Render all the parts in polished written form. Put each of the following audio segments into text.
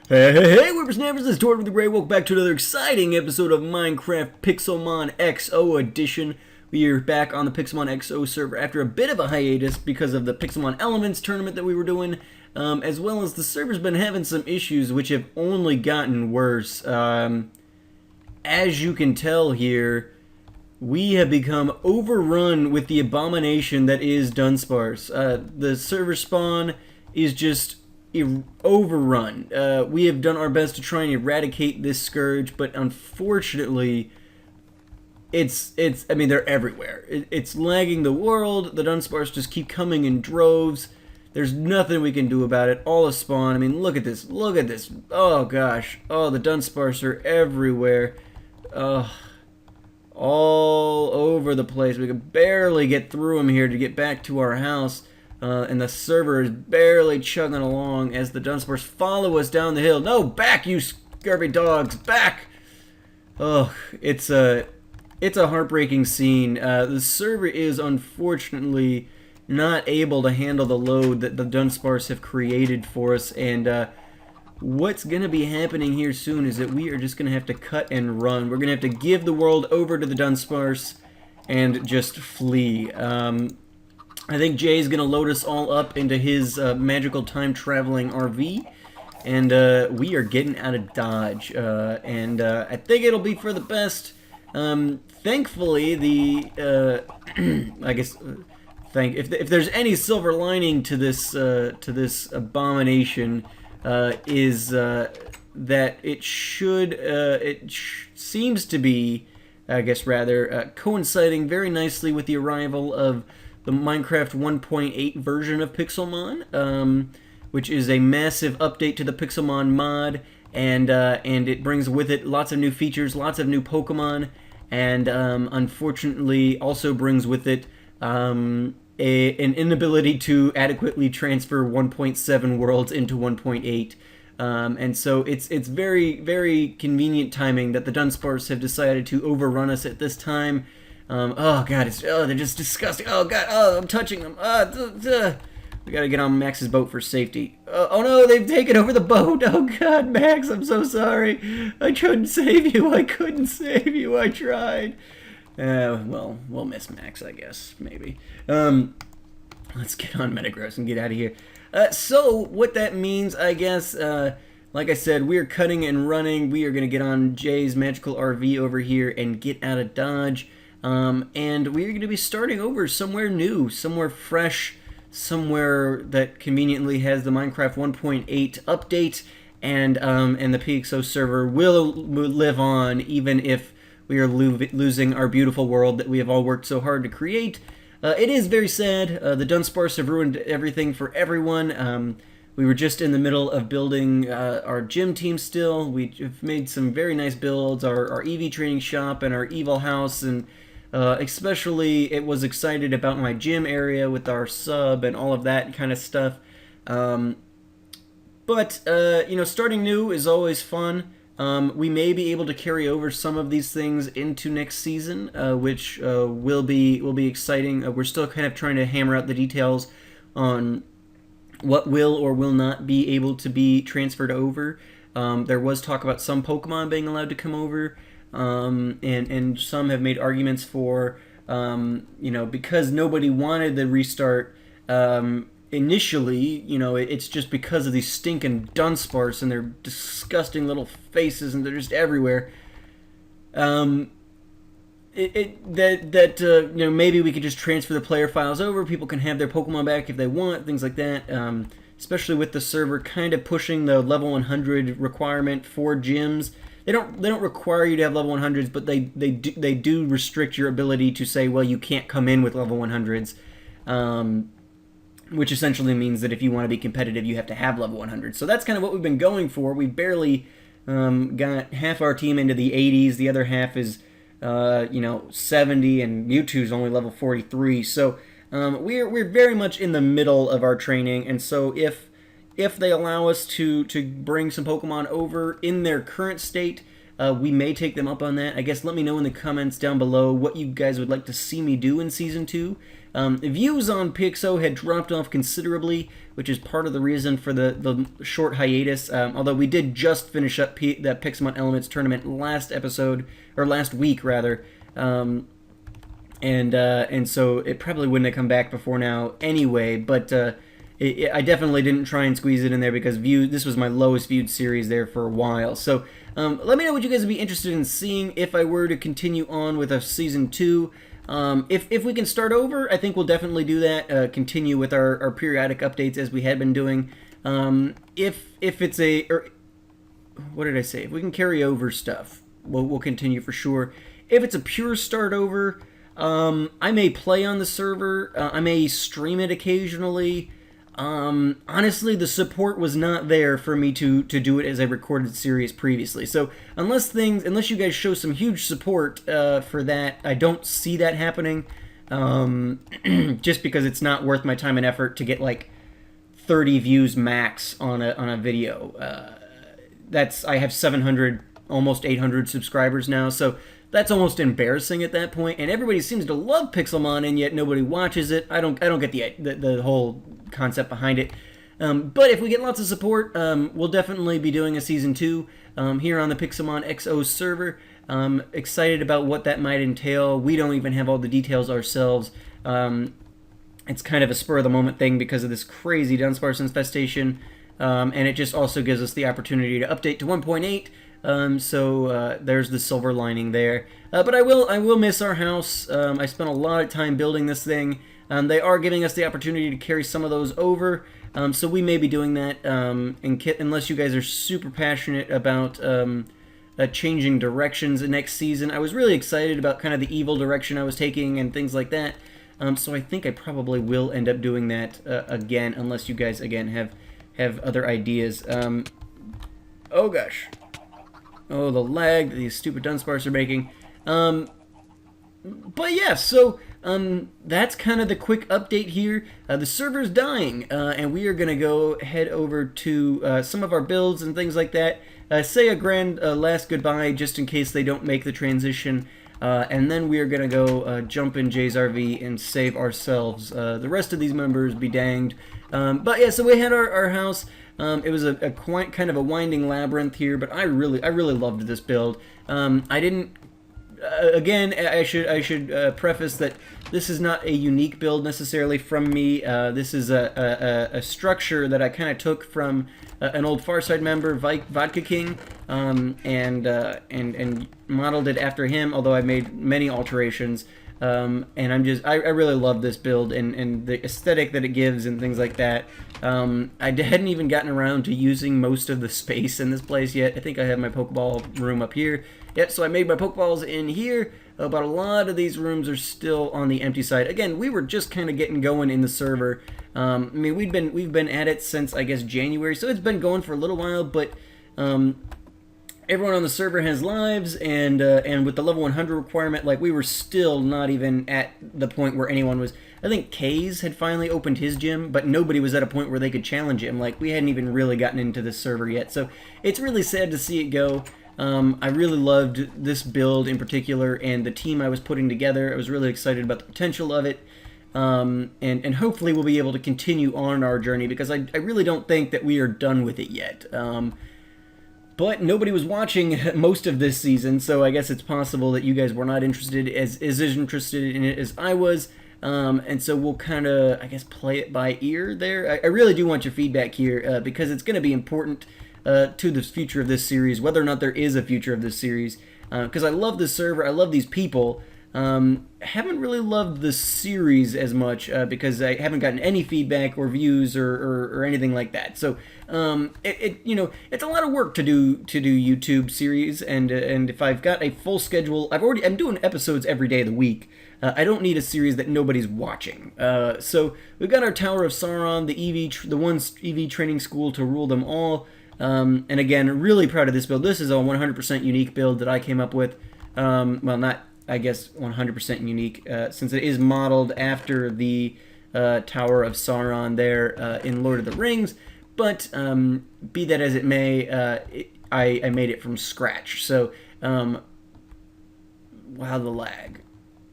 Hey, whippersnappers, this is Tortoise with the Grey. Welcome back to another exciting episode of Minecraft PixelmonXO edition. We are back on the PixelmonXO server after a bit of a hiatus because of the Pixelmon Elements tournament that we were doing, as well as the server's been having some issues which have only gotten worse. As you can tell here, we have become overrun with the abomination that is Dunsparce. The server spawn is just overrun. We have done our best to try and eradicate this scourge, but unfortunately, I mean, they're everywhere. It's lagging the world. The Dunsparce just keep coming in droves. There's nothing we can do about it. All a spawn. I mean, look at this. Look at this. Oh, gosh. Oh, the Dunsparce are everywhere. All over the place. We can barely get through them here to get back to our house. And the server is barely chugging along as the Dunsparce follow us down the hill. No, back, you scurvy dogs, back! Oh, it's a heartbreaking scene. The server is unfortunately not able to handle the load that the Dunsparce have created for us, and what's going to be happening here soon is that we are just going to have to cut and run. We're going to have to give the world over to the Dunsparce and just flee. I think Jay's going to load us all up into his magical time-traveling RV, and we are getting out of Dodge, and I think it'll be for the best. Thankfully, I guess, if there's any silver lining to this abomination, is that it seems to be, I guess rather, coinciding very nicely with the arrival of the Minecraft 1.8 version of Pixelmon, which is a massive update to the Pixelmon mod, and it brings with it lots of new features, lots of new Pokemon, and unfortunately also brings with it an inability to adequately transfer 1.7 worlds into 1.8. And so it's very, very convenient timing that the Dunsparce have decided to overrun us at this time. Oh god, they're just disgusting. Oh god, I'm touching them. We gotta get on Max's boat for safety. Oh no, they've taken over the boat. Oh god, Max, I'm so sorry. I couldn't save you. I couldn't save you. I tried. Well, we'll miss Max, I guess, maybe. Let's get on Metagross and get out of here. So, what that means, I guess, like I said, we are cutting and running. We are gonna get on Jay's magical RV over here and get out of Dodge. And we're going to be starting over somewhere new, somewhere fresh, somewhere that conveniently has the Minecraft 1.8 update, and the PXO server will live on even if we are losing our beautiful world that we have all worked so hard to create. It is very sad. The Dunsparce have ruined everything for everyone. We were just in the middle of building our gym team still. We've made some very nice builds, our EV training shop and our evil house, and especially it was excited about my gym area with our sub and all of that kind of stuff. But you know, starting new is always fun. We may be able to carry over some of these things into next season, which will be exciting. We're still kind of trying to hammer out the details on what will or will not be able to be transferred over. There was talk about some Pokemon being allowed to come over. And some have made arguments for, you know, because nobody wanted the restart initially, you know, it's just because of these stinking Dunsparce and their disgusting little faces, and they're just everywhere. You know, maybe we could just transfer the player files over. People can have their Pokemon back if they want, things like that. Especially with the server kind of pushing the level 100 requirement for gyms. They don't require you to have level 100s, but they do restrict your ability to say, well, you can't come in with level 100s, which essentially means that if you want to be competitive, you have to have level 100. So that's kind of what we've been going for. We barely got half our team into the 80s. The other half is, you know, 70, and Mewtwo's only level 43. So we're very much in the middle of our training, and so if they allow us to bring some Pokemon over in their current state, we may take them up on that. I guess let me know in the comments down below what you guys would like to see me do in Season 2. Views on PixO had dropped off considerably, which is part of the reason for the short hiatus, although we did just finish up the Pixelmon Elements tournament last episode, or last week rather, and so it probably wouldn't have come back before now anyway, but I definitely didn't try and squeeze it in there because this was my lowest viewed series there for a while. So let me know what you guys would be interested in seeing if I were to continue on with a Season 2. If we can start over, I think we'll definitely do that, continue with our periodic updates as we had been doing. If it's what did I say? If we can carry over stuff, we'll continue for sure. If it's a pure start over, I may play on the server, I may stream it occasionally. Honestly, the support was not there for me to do it as a recorded series previously. So unless you guys show some huge support for that, I don't see that happening. Just because it's not worth my time and effort to get like 30 views max on a video. I have 700, almost 800 subscribers now, so that's almost embarrassing at that point. And everybody seems to love Pixelmon, and yet nobody watches it. I don't get the whole concept behind it. But if we get lots of support, we'll definitely be doing a Season 2 here on the PixelmonXO server. Excited about what that might entail. We don't even have all the details ourselves. It's kind of a spur-of-the-moment thing because of this crazy Dunsparce infestation, and it just also gives us the opportunity to update to 1.8. So there's the silver lining there. But I will miss our house. I spent a lot of time building this thing. They are giving us the opportunity to carry some of those over, so we may be doing that, unless you guys are super passionate about changing directions next season. I was really excited about kind of the evil direction I was taking and things like that, so I think I probably will end up doing that again, unless you guys, again, have other ideas. Oh gosh. Oh, the lag that these stupid Dunsparce are making. But yeah, so that's kind of the quick update here. The server's dying, and we are going to go head over to some of our builds and things like that. Say a grand last goodbye just in case they don't make the transition. And then we are going to go jump in Jay's RV and save ourselves. The rest of these members be danged. But yeah, so we had our house. It was a quite kind of a winding labyrinth here, but I really loved this build. I didn't. Again, I should preface that this is not a unique build necessarily from me. This is a structure that I kind of took from an old Farside member, Vodka King, and modeled it after him. Although I made many alterations, and I really love this build and the aesthetic that it gives and things like that. I hadn't even gotten around to using most of the space in this place yet. I think I have my Pokeball room up here. Yep, so I made my Pokeballs in here, but a lot of these rooms are still on the empty side. Again, we were just kind of getting going in the server. I mean, we've been at it since, I guess, January, so it's been going for a little while, but everyone on the server has lives, and with the level 100 requirement, like, we were still not even at the point where anyone was. I think Kays had finally opened his gym, but nobody was at a point where they could challenge him. Like, we hadn't even really gotten into this server yet, so it's really sad to see it go. I really loved this build in particular, and the team I was putting together. I was really excited about the potential of it, and hopefully we'll be able to continue on our journey, because I really don't think that we are done with it yet. But nobody was watching most of this season, so I guess it's possible that you guys were not interested as interested in it as I was. And so we'll kind of, I guess, play it by ear there. I really do want your feedback here, because it's going to be important to the future of this series, whether or not there is a future of this series. Because I love this server, I love these people. Haven't really loved the series as much because I haven't gotten any feedback or views or anything like that. So you know, it's a lot of work to do YouTube series, and if I've got a full schedule, I'm doing episodes every day of the week. I don't need a series that nobody's watching. So we've got our Tower of Sauron, the one EV training school to rule them all. And again, really proud of this build. This is a 100% unique build that I came up with. Well, not, I guess, 100% unique, since it is modeled after the Tower of Sauron there in Lord of the Rings. But be that as it may, I made it from scratch. So Wow, the lag.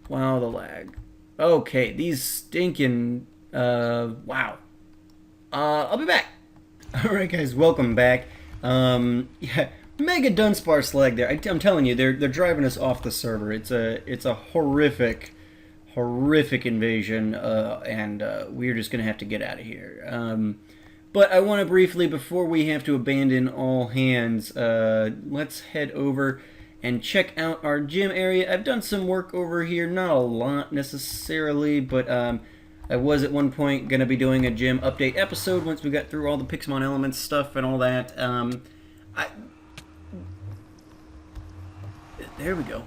Wow, the lag. Okay, these stinking, wow. I'll be back. Alright guys, welcome back. Yeah, mega Dunsparce lag there. I'm telling you, they're driving us off the server. It's a horrific invasion, and we're just gonna have to get out of here. But I want to briefly, before we have to abandon all hands, let's head over and check out our gym area. I've done some work over here, not a lot necessarily, but I was at one point going to be doing a gym update episode once we got through all the Pixelmon Elements stuff and all that. There we go.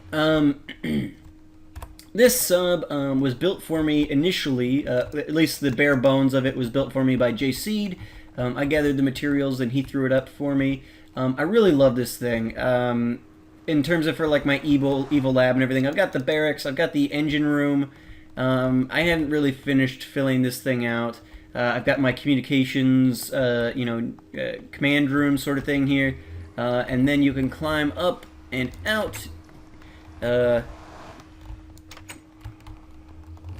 This sub was built for me initially, at least the bare bones of it was built for me by J Seed. I gathered the materials and he threw it up for me. I really love this thing. In terms of for like my evil lab and everything, I've got the barracks, I've got the engine room. I hadn't really finished filling this thing out. I've got my communications, command room sort of thing here. And then you can climb up and out. If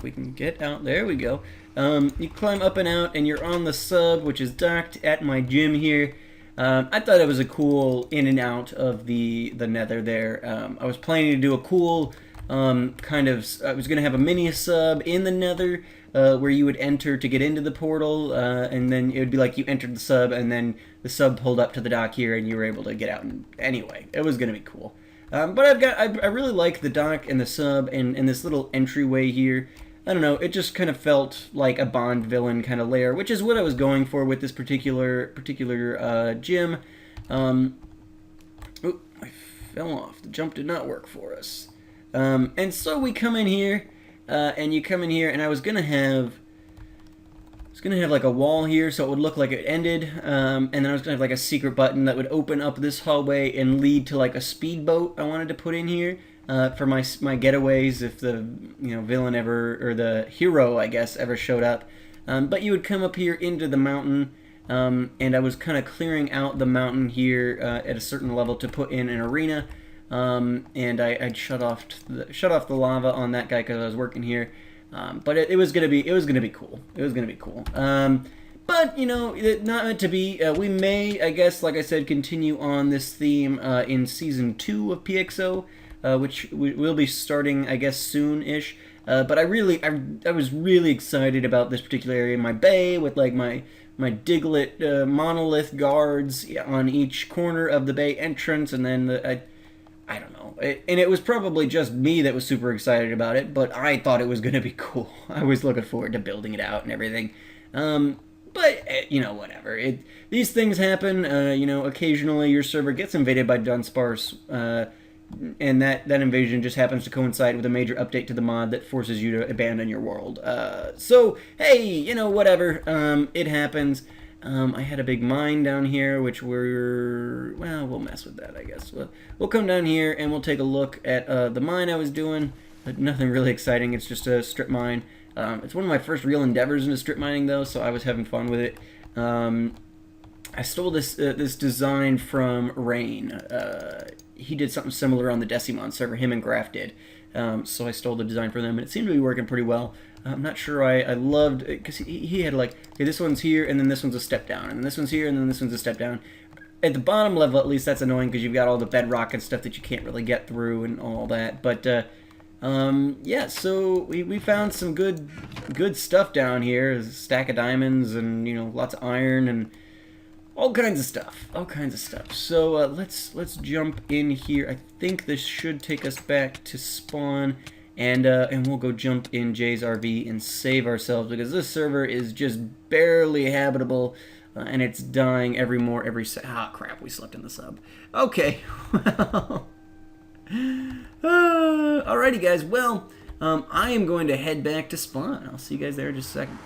we can get out, there we go. You climb up and out, and you're on the sub, which is docked at my gym here. I thought it was a cool in and out of the nether there. I was planning to do a cool I was going to have a mini sub in the nether where you would enter to get into the portal, and then it would be like you entered the sub, and then the sub pulled up to the dock here, and you were able to get out. And anyway, it was going to be cool. But I really like the dock and the sub and this little entryway here. I don't know, it just kind of felt like a Bond villain kind of lair, which is what I was going for with this particular gym. Oh, I fell off. The jump did not work for us. And so we come in here, and you come in here, and I was gonna have like a wall here, so it would look like it ended, and then I was gonna have like a secret button that would open up this hallway and lead to like a speedboat I wanted to put in here. For my getaways, if the villain ever, or the hero I guess, ever showed up. But you would come up here into the mountain, and I was kind of clearing out the mountain here at a certain level to put in an arena, and I'd shut off the lava on that guy because I was working here. But it was gonna be cool. It was gonna be cool. But not meant to be. We may, I guess, like I said, continue on this theme in season 2 of PXO. Which we'll be starting, I guess, soon-ish. But I was really excited about this particular area. My bay with like my Diglett monolith guards on each corner of the bay entrance, and then I don't know. And it was probably just me that was super excited about it, but I thought it was going to be cool. I was looking forward to building it out and everything. But, whatever. These things happen. Occasionally your server gets invaded by Dunsparce, and that invasion just happens to coincide with a major update to the mod that forces you to abandon your world. So, hey, whatever. It happens. I had a big mine down here, which we'll mess with that, I guess. We'll come down here and we'll take a look at the mine I was doing. Nothing really exciting. It's just a strip mine. It's one of my first real endeavors into strip mining, though, so I was having fun with it. I stole this design from Rain. He did something similar on the Decimon server, him and Graf did. So I stole the design from them, and it seemed to be working pretty well. I'm not sure I loved it, because he had like, okay, this one's here, and then this one's a step down, and this one's here, and then this one's a step down. At the bottom level, at least, that's annoying, because you've got all the bedrock and stuff that you can't really get through and all that. But, yeah, so we found some good stuff down here. A stack of diamonds and, lots of iron and all kinds of stuff. So let's jump in here. I think this should take us back to spawn, and we'll go jump in Jay's RV and save ourselves, because this server is just barely habitable, and it's dying every crap, we slept in the sub. Okay, well, alrighty guys, well, I am going to head back to spawn. I'll see you guys there in just a second.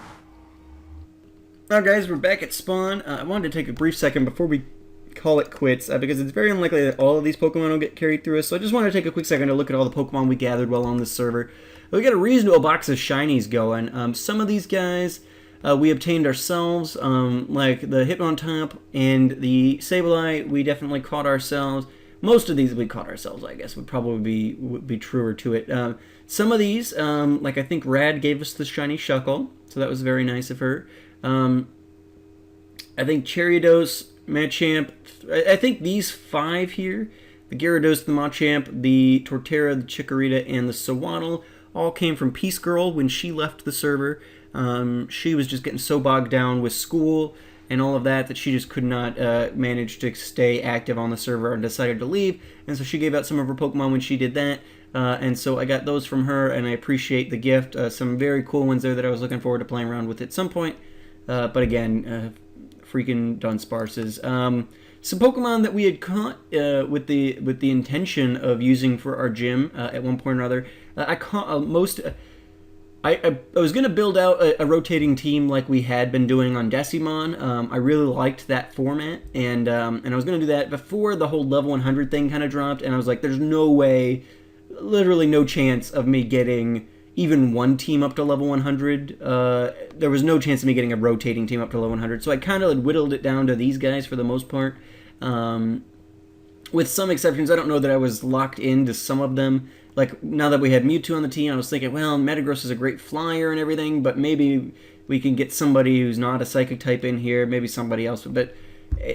Alright guys, we're back at spawn. I wanted to take a brief second before we call it quits, because it's very unlikely that all of these Pokemon will get carried through us, so I just wanted to take a quick second to look at all the Pokemon we gathered while on this server. We got a reasonable box of shinies going. Some of these guys we obtained ourselves, like the Hitmontop and the Sableye we definitely caught ourselves. most of these we caught ourselves, I guess, would probably be truer to it. Some of these, like I think Rad gave us the shiny Shuckle, so that was very nice of her. I think Chariados, Machamp, I think these 5 here, the Gyarados, the Machamp, the Torterra, the Chikorita, and the Sewaddle, all came from Peace Girl when she left the server. She was just getting so bogged down with school and all of that she just could not manage to stay active on the server and decided to leave. And so she gave out some of her Pokemon when she did that. And so I got those from her, and I appreciate the gift. Some very cool ones there that I was looking forward to playing around with at some point. But again, freaking Dunsparces. Some Pokemon that we had caught with the intention of using for our gym at one point or another. I caught most. I was going to build out a rotating team like we had been doing on Decimon. I really liked that format, and I was going to do that before the whole level 100 thing kind of dropped, and I was like, there's no way, literally no chance of me getting even one team up to level 100. There was no chance of me getting a rotating team up to level 100, so I kind of whittled it down to these guys for the most part. With some exceptions, I don't know that I was locked into some of them. Like, now that we had Mewtwo on the team, I was thinking, well, Metagross is a great flyer and everything, but maybe we can get somebody who's not a psychic type in here, maybe somebody else. But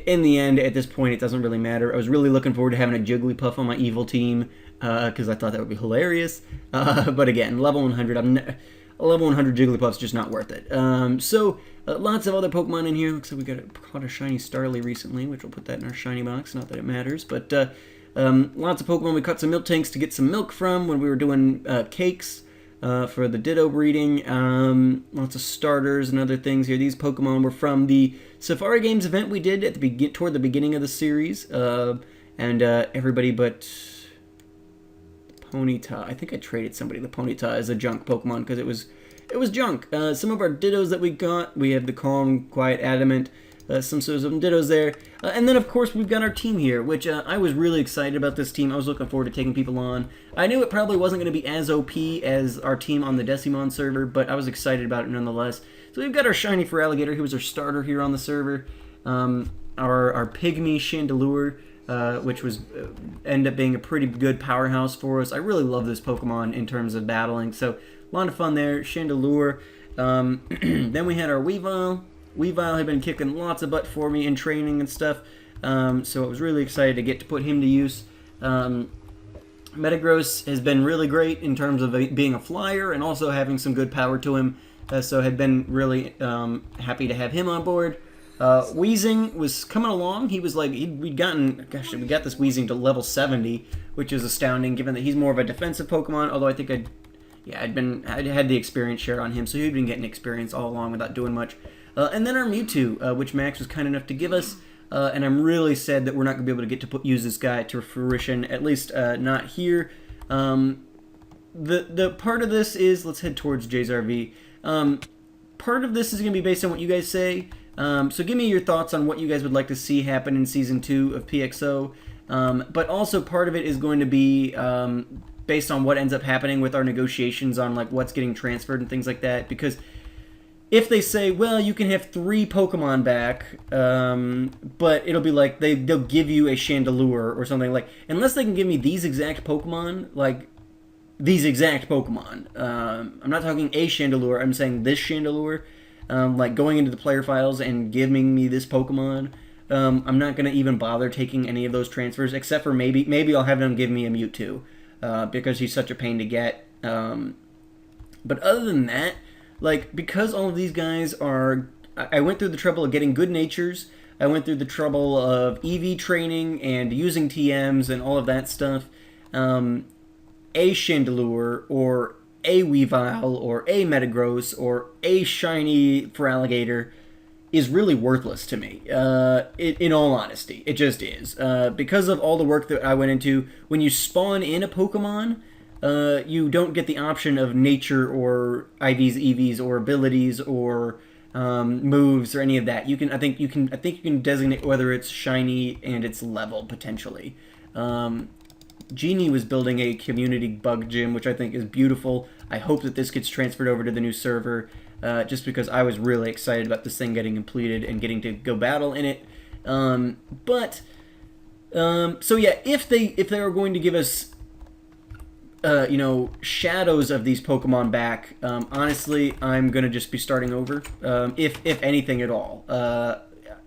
in the end, at this point, it doesn't really matter. I was really looking forward to having a Jigglypuff on my evil team, because I thought that would be hilarious. But again, level 100, a level 100 Jigglypuff's just not worth it. Lots of other Pokemon in here. Looks like we caught a shiny Starly recently, which we'll put that in our shiny box. Not that it matters, but lots of Pokemon. We caught some milk tanks to get some milk from when we were doing cakes for the Ditto breeding. Lots of starters and other things here. These Pokemon were from the Safari Games event we did at toward the beginning of the series, and everybody but Ponyta. I think I traded somebody the Ponyta as a junk Pokemon because it was junk. Some of our Dittos that we got, we have the Calm, Quiet, Adamant, some Dittos there. And then, of course, we've got our team here, which I was really excited about this team. I was looking forward to taking people on. I knew it probably wasn't going to be as OP as our team on the Decimon server, but I was excited about it nonetheless. So we've got our shiny Feraligatr, who was our starter here on the server. Our Pygmy Chandelure, which was ended up being a pretty good powerhouse for us. I really love this Pokemon in terms of battling, so a lot of fun there. Chandelure. Then we had our Weavile. Weavile had been kicking lots of butt for me in training and stuff, so I was really excited to get to put him to use. Metagross has been really great in terms of being a flyer and also having some good power to him, so had been really happy to have him on board. Weezing was coming along. He was like, we got this Weezing to level 70, which is astounding given that he's more of a defensive Pokemon, although I think I'd had the experience share on him, so he'd been getting experience all along without doing much. And then our Mewtwo, which Max was kind enough to give us, and I'm really sad that we're not going to be able to get to use this guy to fruition, at least not here. The part of this is, let's head towards Jay's RV. Part of this is going to be based on what you guys say, so give me your thoughts on what you guys would like to see happen in Season 2 of PXO, but also part of it is going to be based on what ends up happening with our negotiations on like what's getting transferred and things like that, because if they say, well, you can have 3 Pokemon back, but it'll be like they'll give you a Chandelure or something, like, unless they can give me these exact Pokemon, like these exact Pokemon. I'm not talking a Chandelure, I'm saying this Chandelure, like going into the player files and giving me this Pokemon. I'm not going to even bother taking any of those transfers, except for maybe I'll have them give me a Mewtwo, because he's such a pain to get. But other than that, like, because all of these guys are... I went through the trouble of getting good natures, I went through the trouble of EV training and using TMs and all of that stuff. A Chandelure, or a Weavile, or a Metagross, or a shiny Feraligatr is really worthless to me, in all honesty. It just is. Because of all the work that I went into, when you spawn in a Pokemon, you don't get the option of nature or IVs, EVs, or abilities, or moves, or any of that. I think you can designate whether it's shiny and its level potentially. Genie was building a community bug gym, which I think is beautiful. I hope that this gets transferred over to the new server, just because I was really excited about this thing getting completed and getting to go battle in it. But So yeah, if they are going to give us shadows of these Pokemon back, honestly, I'm gonna just be starting over. If anything at all,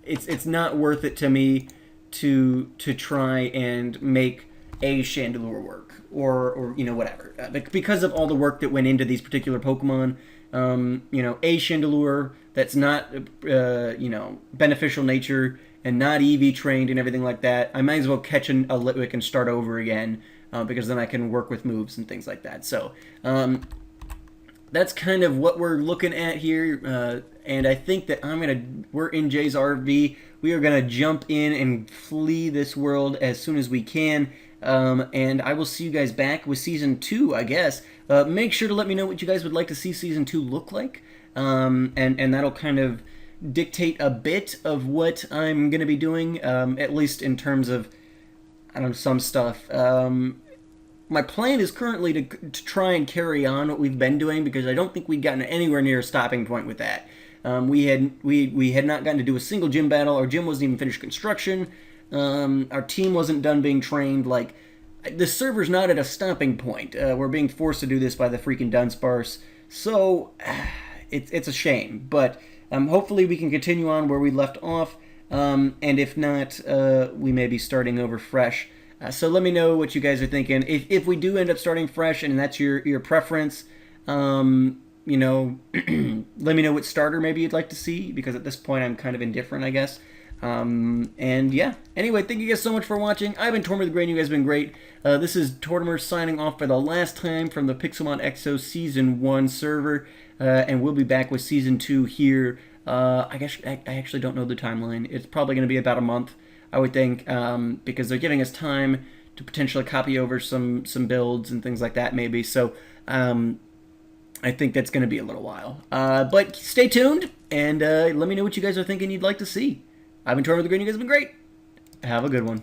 it's not worth it to me to try and make a Chandelure work or whatever, because of all the work that went into these particular Pokemon. A Chandelure that's not beneficial nature and not EV trained and everything like that. I might as well catch a Litwick and start over again. Because then I can work with moves and things like that. So that's kind of what we're looking at here. And I think that we're in Jay's RV. We are gonna jump in and flee this world as soon as we can. And I will see you guys back with Season 2, I guess. Make sure to let me know what you guys would like to see Season 2 look like. And that'll kind of dictate a bit of what I'm gonna be doing, at least in terms of some stuff. My plan is currently to try and carry on what we've been doing, because I don't think we've gotten anywhere near a stopping point with that. We had not gotten to do a single gym battle. Our gym wasn't even finished construction. Our team wasn't done being trained. Like, the server's not at a stopping point. We're being forced to do this by the freaking Dunsparce. So it's a shame. But hopefully we can continue on where we left off. And if not, we may be starting over fresh. So let me know what you guys are thinking. If we do end up starting fresh and that's your preference, let me know what starter maybe you'd like to see, because at this point I'm kind of indifferent, I guess. And yeah, anyway, thank you guys so much for watching. I've been Tortimer the Great, and you guys have been great. This is Tortimer signing off for the last time from the PixelmonXO Season 1 server, and we'll be back with Season 2 here. I actually don't know the timeline. It's probably going to be about a month, I would think, because they're giving us time to potentially copy over some builds and things like that, maybe. So I think that's going to be a little while. But stay tuned, and let me know what you guys are thinking you'd like to see. I've been Tortimer the Great, and you guys have been great. Have a good one.